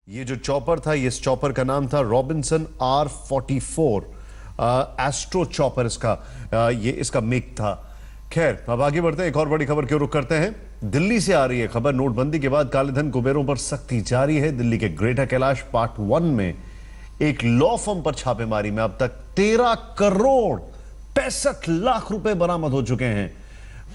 ये जो चॉपर था, इस चॉपर का नाम था रॉबिन्सन R44 एस्ट्रो चॉपर ये इसका मेक था। खैर, अब आगे बढ़ते हैं, एक और बड़ी खबर की ओर रुख करते हैं। दिल्ली से आ रही है खबर। नोटबंदी के बाद कालेधन कुबेरों पर सख्ती जारी है। दिल्ली के ग्रेटर कैलाश पार्ट 1 में एक लॉ फर्म पर छापेमारी में अब तक 13 करोड़ 65 लाख रुपए बरामद हो चुके हैं।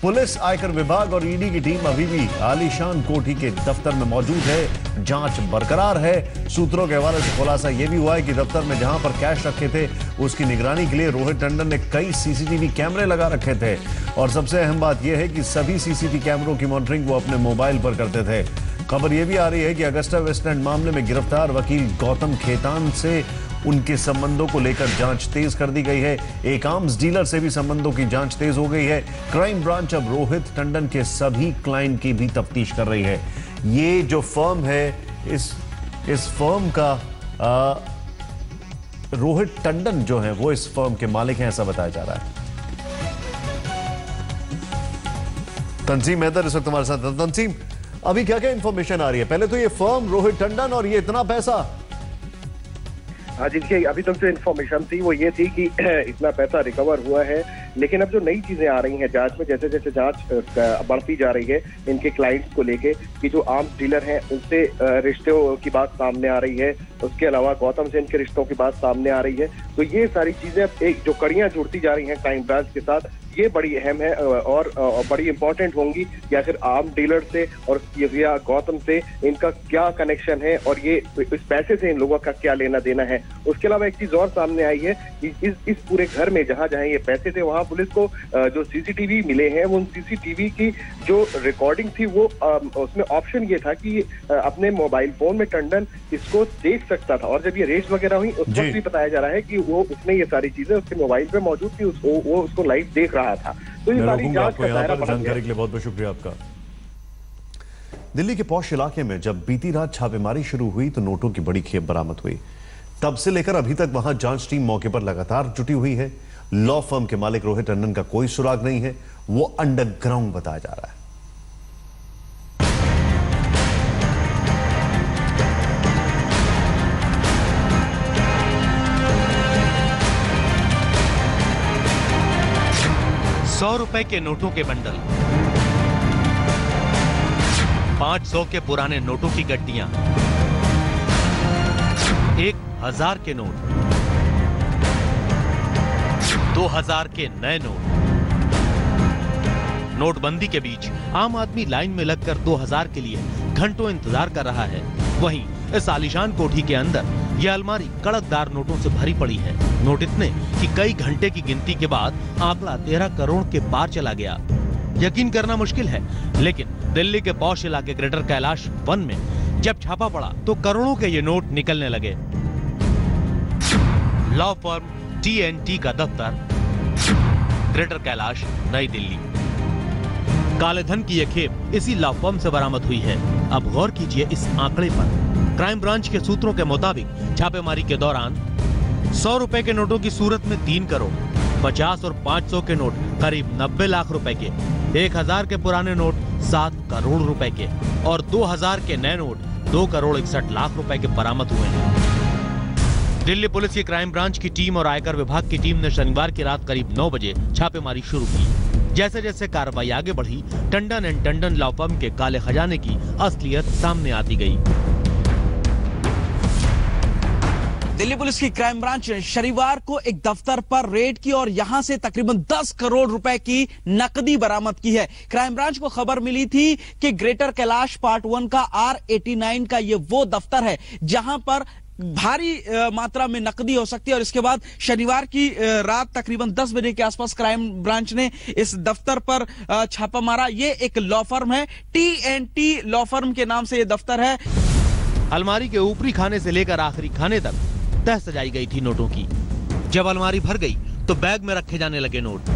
पुलिस, आयकर विभाग और ईडी की टीम अभी भी आलीशान कोठी के दफ्तर में मौजूद है। जांच बरकरार है। सूत्रों के हवाले से खुलासा यह भी हुआ है कि दफ्तर में जहां पर कैश रखे थे, उसकी निगरानी के लिए रोहित टंडन ने कई सीसीटीवी कैमरे लगा रखे थे। और सबसे अहम बात यह है कि सभी सीसीटीवी कैमरों की मॉनिटरिंग वो अपने मोबाइल पर करते थे। खबर यह भी आ रही है कि अगस्टा वेस्टलैंड मामले में गिरफ्तार वकील गौतम खेतान से उनके संबंधों को लेकर जांच तेज कर दी गई है। एक आर्म्स डीलर से भी संबंधों की जांच तेज हो गई है। क्राइम ब्रांच अब रोहित टंडन के सभी क्लाइंट की भी तफ्तीश कर रही है। ये जो फर्म है, इस फर्म का रोहित टंडन जो है वो इस फर्म के मालिक हैं, ऐसा बताया जा रहा है। तंजीम हैदर इस वक्त हमारे साथ। तंजीम, अभी क्या क्या इंफॉर्मेशन आ रही है? पहले तो ये फर्म रोहित टंडन और ये इतना पैसा। जिनकी अभी तक जो इन्फॉर्मेशन थी वो ये थी कि इतना पैसा रिकवर हुआ है, लेकिन अब जो नई चीजें आ रही हैं जांच में, जैसे जैसे जांच बढ़ती जा रही है इनके क्लाइंट्स को लेके कि जो आर्म्स डीलर हैं उनसे रिश्तों की बात सामने आ रही है, उसके अलावा गौतम से इनके रिश्तों की बात सामने आ रही है। तो ये सारी चीजें अब एक जो कड़ियां जुड़ती जा रही हैं क्राइम ब्रांच के साथ, ये बड़ी अहम है और बड़ी इंपॉर्टेंट होंगी। या फिर आर्म डीलर से और या गौतम से इनका क्या कनेक्शन है और ये इस पैसे से इन लोगों का क्या लेना देना है। उसके अलावा एक चीज और सामने आई है कि इस पूरे घर में जहां जहां ये पैसे थे वहां पुलिस को जो सीसीटीवी मिले हैं, वो उन सीसीटीवी की जो रिकॉर्डिंग थी वो उसमें ऑप्शन ये था कि अपने मोबाइल फोन में टंडन इसको देख सकता था। और जब ये रेड वगैरह हुई उस वक्त भी बताया जा रहा है कि वो उसने ये सारी चीजें उसके मोबाइल पे मौजूद थी, वो उसको लाइव देख रहा था। तो ये सारी जांच का दायरा बढ़ गया। जानकारी के लिए बहुत बहुत शुक्रिया आपका। दिल्ली के पौष इलाके में जब बीती रात छापेमारी शुरू हुई तो नोटों की बड़ी खेप बरामद हुई। तब से लेकर अभी तक वहां जांच टीम मौके पर लगातार जुटी हुई है। लॉ फर्म के मालिक रोहित टंडन का कोई सुराग नहीं है, वो अंडरग्राउंड बताया जा रहा है। 100 रुपए के नोटों के बंडल, 500 के पुराने नोटों की गड्डियां, 1000 के नोट, 2000 के नए नोट। नोटबंदी के बीच आम आदमी लाइन में लगकर 2000 के लिए घंटों इंतजार कर रहा है। वहीं इस आलीशान कोठी के अंदर यह अलमारी कड़कदार नोटों से भरी पड़ी है। नोट इतने कि कई घंटे की गिनती के बाद आंकड़ा 13 करोड़ के पार चला गया। यकीन करना मुश्किल है, लेकिन दिल्ली के पौष इलाके ग्रेटर कैलाश 1 में जब छापा पड़ा तो करोड़ों के ये नोट निकलने लगे। लॉ फर्म TNT का दफ्तर, ग्रेटर कैलाश, नई दिल्ली। काले धन की यह खेप इसी लॉ फर्म से बरामद हुई है। अब गौर कीजिए इस आंकड़े पर। क्राइम ब्रांच के सूत्रों के मुताबिक छापेमारी के दौरान 100 रुपए के नोटों की सूरत में 3 करोड़, 50 और 500 के नोट करीब 90 लाख रुपए के, 1000 के पुराने नोट 7 करोड़ रुपए के और 2000 के नए नोट 2 करोड़ 61 लाख रुपए के बरामद हुए हैं। दिल्ली पुलिस की क्राइम ब्रांच की टीम और आयकर विभाग की टीम ने शनिवार की रात करीब 9 बजे छापेमारी शुरू की। जैसे जैसे कार्रवाई आगे बढ़ी, Tandon and Tandon law firm के काले खजाने की असलियत सामने आती गई। दिल्ली पुलिस की क्राइम ब्रांच ने शनिवार को एक दफ्तर पर रेड की और यहां से तकरीबन 10 करोड़ रुपए की नकदी बरामद की है। क्राइम ब्रांच को खबर मिली थी कि ग्रेटर कैलाश पार्ट 1 का R89 का ये वो दफ्तर है जहां पर भारी मात्रा में नकदी हो सकती है। और इसके बाद शनिवार की रात तकरीबन 10 बजे के आसपास क्राइम ब्रांच ने इस दफ्तर पर छापा मारा। ये एक लॉ फर्म है, TNT लॉ फर्म के नाम से ये दफ्तर है। अलमारी के ऊपरी खाने से लेकर आखिरी खाने तक तह सजाई गई थी नोटों की। जब अलमारी भर गई तो बैग में रखे जाने लगे नोट।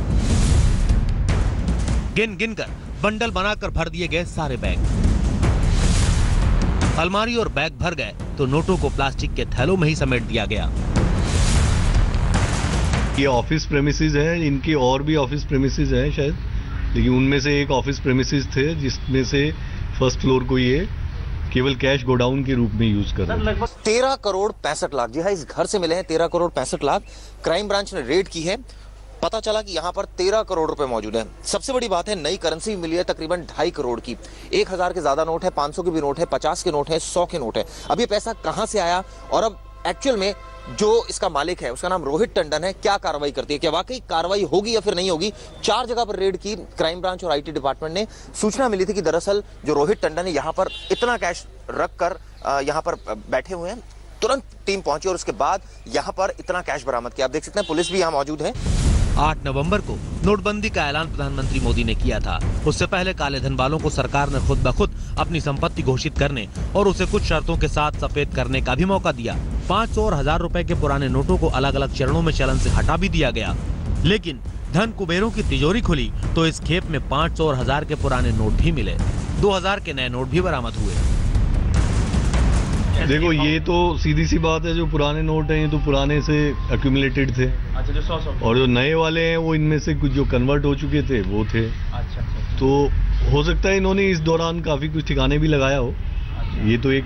गिन गिन कर बंडल बनाकर भर दिए गए सारे बैग। अलमारी और बैग भर गए तो नोटों को प्लास्टिक के थैलों में ही समेट दिया गया। ये ऑफिस प्रेमिसेस है, इनके और भी ऑफिस प्रेमिसेस हैं शायद, लेकिन उनमें से एक ऑफिस प्रेमिसेस थे जिसमें से फर्स्ट फ्लोर को ये केवल कैश गोडाउन के रूप में यूज कर रहे हैं। 13 करोड़ 65 लाख, जी हाँ, इस घर से मिले हैं 13 करोड़ 65 लाख। क्राइम ब्रांच ने रेड की है, पता चला कि यहाँ पर 13 करोड़ रुपए मौजूद हैं। सबसे बड़ी बात है, नई करेंसी मिली है तकरीबन 2.5 करोड़ की। 1000 के ज्यादा नोट है, 500 के भी नोट है, 50 के नोट है, 100 के नोट है। अब ये पैसा कहाँ से आया और अब एक्चुअल में जो इसका मालिक है उसका नाम रोहित टंडन है, क्या कार्रवाई करती है, क्या वाकई कार्रवाई होगी या फिर नहीं होगी। 4 जगह पर रेड की क्राइम ब्रांच और आईटी डिपार्टमेंट ने। सूचना मिली थी कि दरअसल जो रोहित टंडन है यहाँ पर इतना कैश रख कर यहाँ पर बैठे हुए हैं। तुरंत टीम पहुंची और उसके बाद यहाँ पर इतना कैश बरामद किया। आप देख सकते हैं पुलिस भी यहाँ मौजूद है। 8 नवंबर को नोटबंदी का ऐलान प्रधानमंत्री मोदी ने किया था। उससे पहले काले धन वालों को सरकार ने खुद ब खुद अपनी संपत्ति घोषित करने और उसे कुछ शर्तों के साथ सफेद करने का भी मौका दिया। 500 और 1000 रुपए के पुराने नोटों को अलग अलग चरणों में चलन से हटा भी दिया गया। लेकिन धन कुबेरों की तिजोरी खुली तो इस खेप में 500 और 1000 के पुराने नोट भी मिले। 2000 के नए नोट भी बरामद हुए। देखो, ये तो सीधी सी बात है, जो पुराने नोट हैं ये तो पुराने से एक्यूमुलेटेड थे। अच्छा, जो 100 और जो नए वाले हैं वो इनमें से कुछ जो कन्वर्ट हो चुके थे वो थे। अच्छा। तो हो सकता है इन्होंने इस दौरान काफी कुछ ठिकाने भी लगाया हो। ये तो एक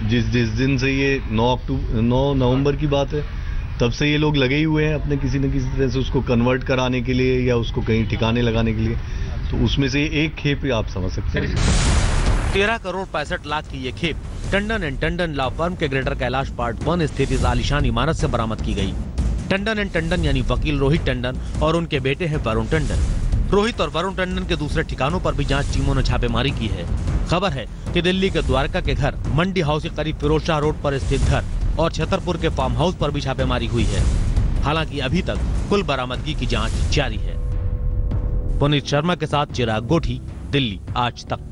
जिस दिन से ये 9 नवंबर की बात है, तब से ये लोग लगे ही हुए हैं अपने किसी न किसी तरह से उसको कन्वर्ट कराने के लिए या उसको कहीं ठिकाने लगाने के लिए। तो उसमें से एक खेप आप समझ सकते हैं। 13 करोड़ 65 लाख की ये खेप Tandon and Tandon law firm के ग्रेटर कैलाश पार्ट 1 स्थित इस आलीशान इमारत से बरामद की गई। टंडन एंड टंडन यानी वकील रोहित टंडन और उनके बेटे हैं वरुण टंडन। रोहित और वरुण टंडन के दूसरे ठिकानों पर भी जांच टीमों ने छापेमारी की है। खबर है कि दिल्ली के द्वारका के घर, मंडी हाउस के करीब फिरोजशाह रोड पर स्थित घर और छतरपुर के फार्म हाउस पर भी छापेमारी हुई है। हालांकि अभी तक कुल बरामदगी की जांच जारी है। पुनीत शर्मा के साथ चिराग गोठी, दिल्ली आज तक।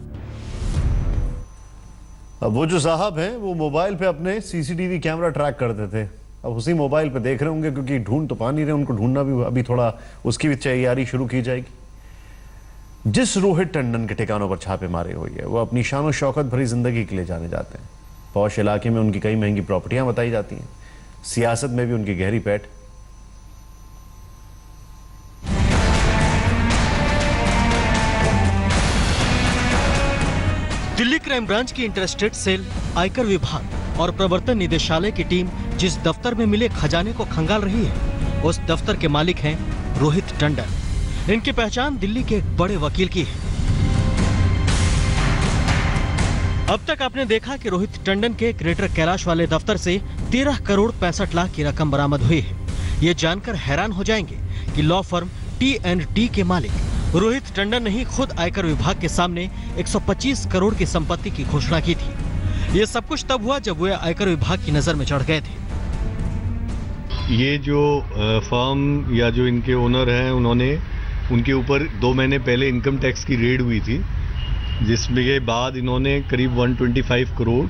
अब वो जो साहब हैं वो मोबाइल पे अपने सीसीटीवी कैमरा ट्रैक करते थे, अब उसी मोबाइल पे देख रहे होंगे, क्योंकि ढूंढ तो पा नहीं रहे। उनको ढूंढना भी अभी थोड़ा, उसकी भी तैयारी शुरू की जाएगी। जिस रोहित टंडन के ठिकानों पर छापे मारे हुई है वो अपनी शान और शौकत भरी जिंदगी के लिए जाने जाते हैं। पौश इलाके में उनकी कई महंगी प्रॉपर्टियां बताई जाती हैं। सियासत में भी उनकी गहरी पैठ। दिल्ली क्राइम ब्रांच की इंटरस्टेट सेल, आयकर विभाग और प्रवर्तन निदेशालय की टीम जिस दफ्तर में मिले खजाने को खंगाल रही है, उस दफ्तर के मालिक हैं रोहित टंडन। इनकी पहचान दिल्ली के एक बड़े वकील की है। अब तक आपने देखा कि रोहित टंडन के ग्रेटर कैलाश वाले दफ्तर से 13 करोड़ 65 लाख की रकम बरामद हुई है। ये जानकर हैरान हो जाएंगे कि लॉ फर्म T&T के मालिक रोहित टंडन ने ही खुद आयकर विभाग के सामने 125 करोड़ की संपत्ति की घोषणा की थी। ये सब कुछ तब हुआ जब वे आयकर विभाग की नजर में चढ़ गए थे। ये जो फर्म या जो इनके ओनर हैं, उन्होंने उनके ऊपर 2 महीने पहले इनकम टैक्स की रेड हुई थी, जिसमें के बाद इन्होंने करीब 125 करोड़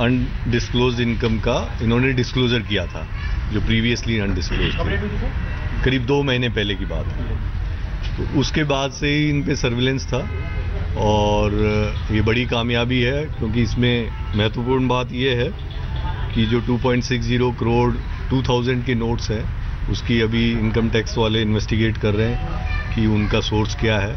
अनडिस्क्लोज्ड इनकम का इन्होंने डिस्क्लोजर किया था, जो प्रीवियसली अनडिस्क्लोज्ड, करीब 2 महीने पहले की बात है। तो उसके बाद से ही इन पे सर्विलेंस था और ये बड़ी कामयाबी है, क्योंकि इसमें महत्वपूर्ण बात ये है कि जो 2.60 करोड़ 2000 के नोट्स हैं, उसकी अभी इनकम टैक्स वाले इन्वेस्टिगेट कर रहे हैं कि उनका सोर्स क्या है,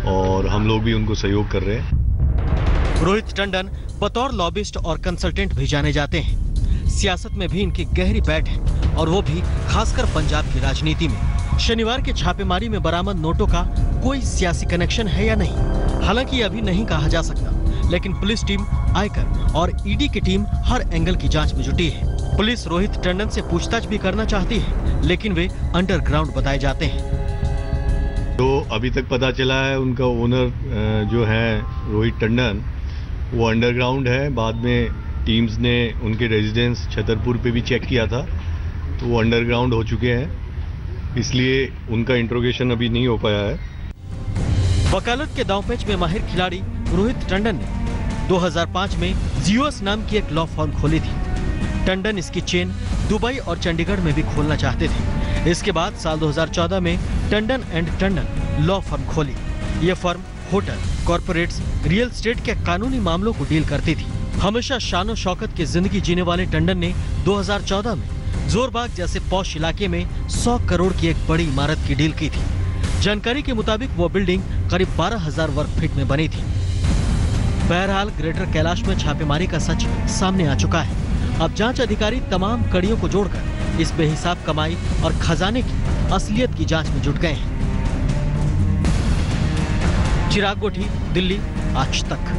और हम लोग भी उनको सहयोग कर रहे हैं। रोहित टंडन बतौर लॉबिस्ट और कंसल्टेंट भी जाने जाते हैं। सियासत में भी इनकी गहरी पैठ है, और वो भी खासकर पंजाब की राजनीति में। शनिवार के छापेमारी में बरामद नोटों का कोई सियासी कनेक्शन है या नहीं, हालांकि अभी नहीं कहा जा सकता, लेकिन पुलिस टीम, आयकर और ईडी की टीम हर एंगल की जांच में जुटी है। पुलिस रोहित टंडन से पूछताछ भी करना चाहती है, लेकिन वे अंडरग्राउंड बताए जाते हैं। तो अभी तक पता चला है उनका ओनर जो है रोहित टंडन, वो अंडरग्राउंड है। बाद में टीम्स ने उनके रेजिडेंस छतरपुर पे भी चेक किया था, तो वो अंडरग्राउंड हो चुके हैं, इसलिए उनका इंट्रोगेशन अभी नहीं हो पाया है। वकालत के दांवपेच में माहिर खिलाड़ी रोहित टंडन ने 2005 में जियोस नाम की एक लॉ फर्म खोली थी। टंडन इसकी चेन दुबई और चंडीगढ़ में भी खोलना चाहते थे। इसके बाद साल 2014 में Tandon and Tandon law firm खोली। ये firm hotel, corporates, real estate के कानूनी मामलों को डील करती थी। हमेशा शानो शौकत की जिंदगी जीने वाले टंडन ने 2014 में जोरबाग जैसे पॉश इलाके में 100 करोड़ की एक बड़ी इमारत की डील की थी। जानकारी के मुताबिक वो बिल्डिंग करीब 12,000 वर्ग फीट में बनी थी। बहरहाल ग्रेटर कैलाश में छापेमारी का सच सामने आ चुका है। अब जांच अधिकारी तमाम कड़ियों को जोड़कर इस बेहिसाब कमाई और खजाने की असलियत की जांच में जुट गए हैं। चिराग गोठी, दिल्ली, आज तक।